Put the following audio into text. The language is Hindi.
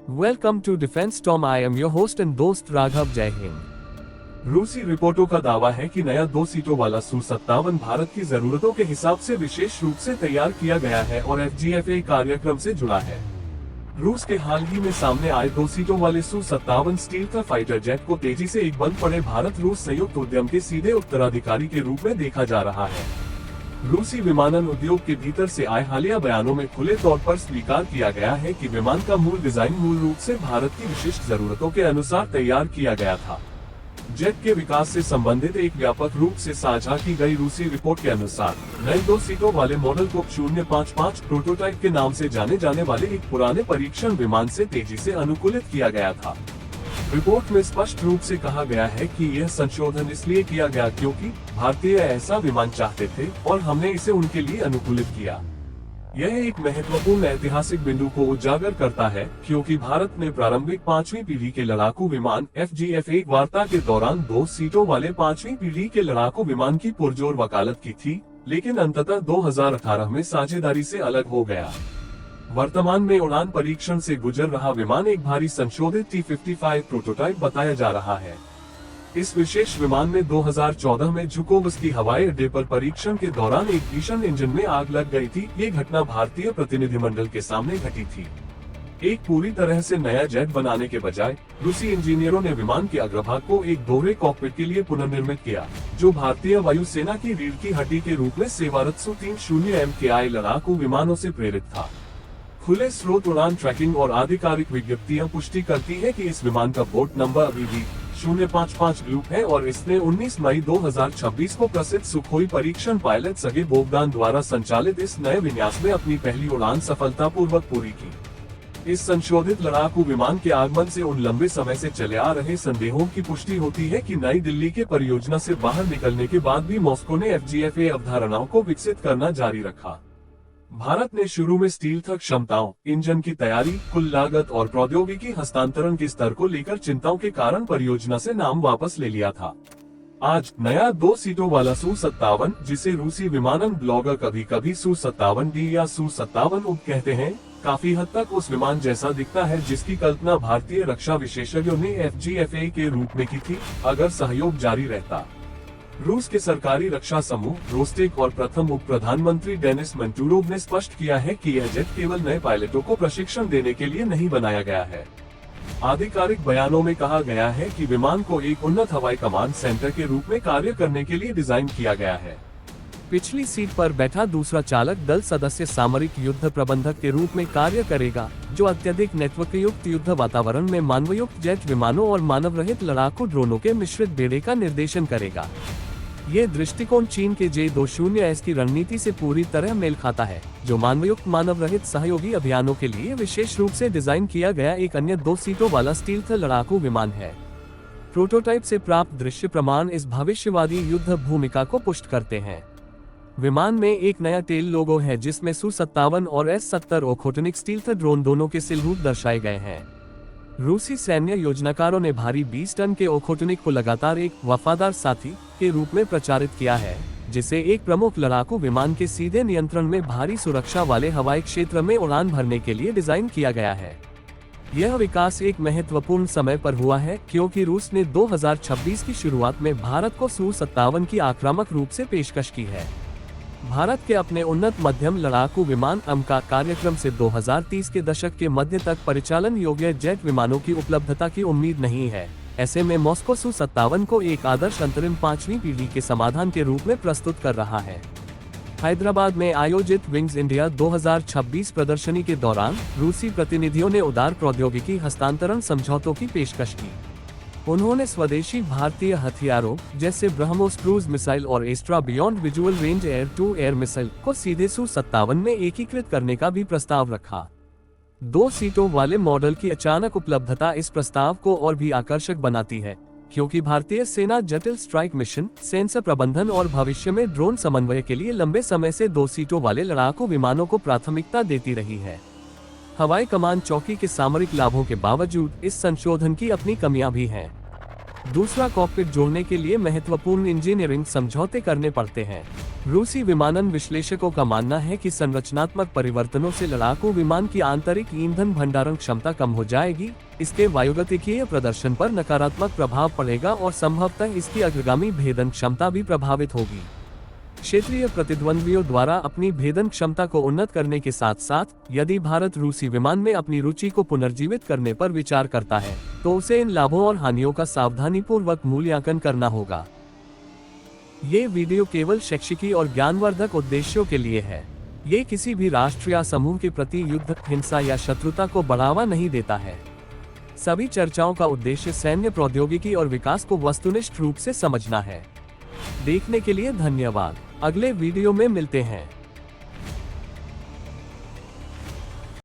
Welcome to defence Tom. I am your host and दोस्त राघव। जय हिंद। रूसी रिपोर्टों का दावा है कि नया 2 सीटों वाला Su-57 भारत की जरूरतों के हिसाब से विशेष रूप से तैयार किया गया है और FGFA कार्यक्रम से जुड़ा है। रूस के हाल ही में सामने आए 2 सीटों वाले Su-57 स्टील्थ फाइटर जेट को तेजी से एक बंद पड़े भारत रूस संयुक्त उद्यम के सीधे उत्तराधिकारी के रूप में देखा जा रहा है। रूसी विमानन उद्योग के भीतर से आए हालिया बयानों में खुले तौर पर स्वीकार किया गया है कि विमान का मूल डिजाइन मूल रूप से भारत की विशिष्ट जरूरतों के अनुसार तैयार किया गया था। जेट के विकास से संबंधित एक व्यापक रूप से साझा की गई रूसी रिपोर्ट के अनुसार नए 2 सीटों वाले मॉडल को 055 प्रोटोटाइप के नाम से जाने जाने वाले एक पुराने परीक्षण विमान से तेजी से अनुकूलित किया गया था। रिपोर्ट में स्पष्ट रूप से कहा गया है कि यह संशोधन इसलिए किया गया क्योंकि भारतीय ऐसा विमान चाहते थे और हमने इसे उनके लिए अनुकूलित किया। यह एक महत्वपूर्ण ऐतिहासिक बिंदु को उजागर करता है क्योंकि भारत ने प्रारंभिक 5वीं पीढ़ी के लड़ाकू विमान FGF-1 वार्ता के दौरान 2 सीटों वाले 5वीं पीढ़ी के लड़ाकू विमान की पुरजोर वकालत की थी, लेकिन अंततः 2018 में साझेदारी से अलग हो गया। वर्तमान में उड़ान परीक्षण से गुजर रहा विमान एक भारी संशोधित T-55 प्रोटोटाइप बताया जा रहा है। इस विशेष विमान में 2014 में झुकोवस्की हवाई अड्डे पर परीक्षण के दौरान एक भीषण इंजन में आग लग गई थी। ये घटना भारतीय प्रतिनिधिमंडल के सामने घटी थी। एक पूरी तरह से नया जेट बनाने के बजाय रूसी इंजीनियरों ने विमान के अग्रभाग को एक दोहरे कॉकपिट के लिए पुनर्निर्मित किया, जो भारतीय वायुसेना की रीढ़ की हड्डी के रूप में सेवारत Su-30 MKI लड़ाकू विमानों से प्रेरित था। खुले स्रोत उड़ान ट्रैकिंग और आधिकारिक विज्ञप्तियां पुष्टि करती है कि इस विमान का बोर्ड नंबर अभी भी 055 ग्रुप है और इसने 19 मई 2026 को प्रसिद्ध सुखोई परीक्षण पायलट सर्गेई बोगदान द्वारा संचालित इस नए विन्यास में अपनी पहली उड़ान सफलतापूर्वक पूरी की। इस संशोधित लड़ाकू विमान के आगमन से उन लंबे समय से चले आ रहे संदेहों की पुष्टि होती है कि नई दिल्ली के परियोजना से बाहर निकलने के बाद भी मॉस्को ने FGFA अवधारणाओं को विकसित करना जारी रखा। भारत ने शुरू में स्टील्थ क्षमताओं, इंजन की तैयारी, कुल लागत और प्रौद्योगिकी हस्तांतरण के स्तर को लेकर चिंताओं के कारण परियोजना से नाम वापस ले लिया था। आज नया 2 सीटों वाला Su-57, जिसे रूसी विमानन ब्लॉगर कभी कभी Su-57D या Su-57 उप कहते हैं, काफी हद तक उस विमान जैसा दिखता है जिसकी कल्पना भारतीय रक्षा विशेषज्ञों ने FGFA के रूप में की थी, अगर सहयोग जारी रहता। रूस के सरकारी रक्षा समूह रोस्टेक और प्रथम उप प्रधानमंत्री डेनिस मंटूरोव ने स्पष्ट किया है कि यह जेट केवल नए पायलटों को प्रशिक्षण देने के लिए नहीं बनाया गया है। आधिकारिक बयानों में कहा गया है कि विमान को एक उन्नत हवाई कमांड सेंटर के रूप में कार्य करने के लिए डिजाइन किया गया है। पिछली सीट पर बैठा दूसरा चालक दल सदस्य सामरिक युद्ध प्रबंधक के रूप में कार्य करेगा, जो अत्यधिक नेटवर्क युक्त युद्ध वातावरण में मानवयुक्त जेट विमानों और मानव रहित लड़ाकू ड्रोनों के मिश्रित बेड़े का निर्देशन करेगा। ये दृष्टिकोण चीन के J-20S की रणनीति से पूरी तरह मेल खाता है, जो मानवयुक्त मानव रहित सहयोगी अभियानों के लिए विशेष रूप से डिजाइन किया गया एक अन्य 2 सीटों वाला स्टील्थ लड़ाकू विमान है। प्रोटोटाइप से प्राप्त दृश्य प्रमाण इस भविष्यवादी युद्ध भूमिका को पुष्ट करते हैं। विमान में एक नया टेल लोगो है जिसमें Su-57 और S-70 ओखोटनिक स्टील्थ ड्रोन दोनों के सिलहूट दर्शाए गए हैं। रूसी सैन्य योजनाकारों ने भारी 20 टन के ओखोटनिक को लगातार एक वफादार साथी के रूप में प्रचारित किया है, जिसे एक प्रमुख लड़ाकू विमान के सीधे नियंत्रण में भारी सुरक्षा वाले हवाई क्षेत्र में उड़ान भरने के लिए डिजाइन किया गया है। यह विकास एक महत्वपूर्ण समय पर हुआ है क्योंकि रूस ने 2026 की शुरुआत में भारत को Su-57 की आक्रामक रूप से पेशकश की है। भारत के अपने उन्नत मध्यम लड़ाकू विमान का कार्यक्रम से 2030 के दशक के मध्य तक परिचालन योग्य जेट विमानों की उपलब्धता की उम्मीद नहीं है। ऐसे में मॉस्को Su-57 को एक आदर्श अंतरिम 5वीं पीढ़ी के समाधान के रूप में प्रस्तुत कर रहा है। हैदराबाद में आयोजित विंग्स इंडिया 2026 प्रदर्शनी के दौरान रूसी प्रतिनिधियों ने उदार प्रौद्योगिकी हस्तांतरण समझौतों की पेशकश की। उन्होंने स्वदेशी भारतीय हथियारों जैसे ब्रह्मोस क्रूज मिसाइल और Astra beyond visual range air to air missile को सीधे Su-57 में एकीकृत करने का भी प्रस्ताव रखा। 2 सीटों वाले मॉडल की अचानक उपलब्धता इस प्रस्ताव को और भी आकर्षक बनाती है, क्योंकि भारतीय सेना जटिल स्ट्राइक मिशन, सेंसर प्रबंधन और भविष्य में ड्रोन समन्वय के लिए लंबे समय से 2 सीटों वाले लड़ाकू विमानों को प्राथमिकता देती रही है। हवाई कमान चौकी के सामरिक लाभों के बावजूद इस संशोधन की अपनी कमियां भी हैं। दूसरा कॉकपिट जोड़ने के लिए महत्वपूर्ण इंजीनियरिंग समझौते करने पड़ते हैं। रूसी विमानन विश्लेषकों का मानना है कि संरचनात्मक परिवर्तनों से लड़ाकू विमान की आंतरिक ईंधन भंडारण क्षमता कम हो जाएगी, इसके वायुगतिकीय प्रदर्शन पर नकारात्मक प्रभाव पड़ेगा और संभवतः इसकी अग्रगामी भेदन क्षमता भी प्रभावित होगी। क्षेत्रीय प्रतिद्वंद्वियों द्वारा अपनी भेदन क्षमता को उन्नत करने के साथ साथ यदि भारत रूसी विमान में अपनी रुचि को पुनर्जीवित करने पर विचार करता है, तो उसे इन लाभों और हानियों का सावधानीपूर्वक मूल्यांकन करना होगा। ये वीडियो केवल शैक्षिकी और ज्ञानवर्धक उद्देश्यों के लिए है। ये किसी भी राष्ट्र या समूह के प्रति युद्ध, हिंसा या शत्रुता को बढ़ावा नहीं देता है। सभी चर्चाओं का उद्देश्य सैन्य प्रौद्योगिकी और विकास को वस्तुनिष्ठ रूप से समझना है। देखने के लिए धन्यवाद। अगले वीडियो में मिलते हैं।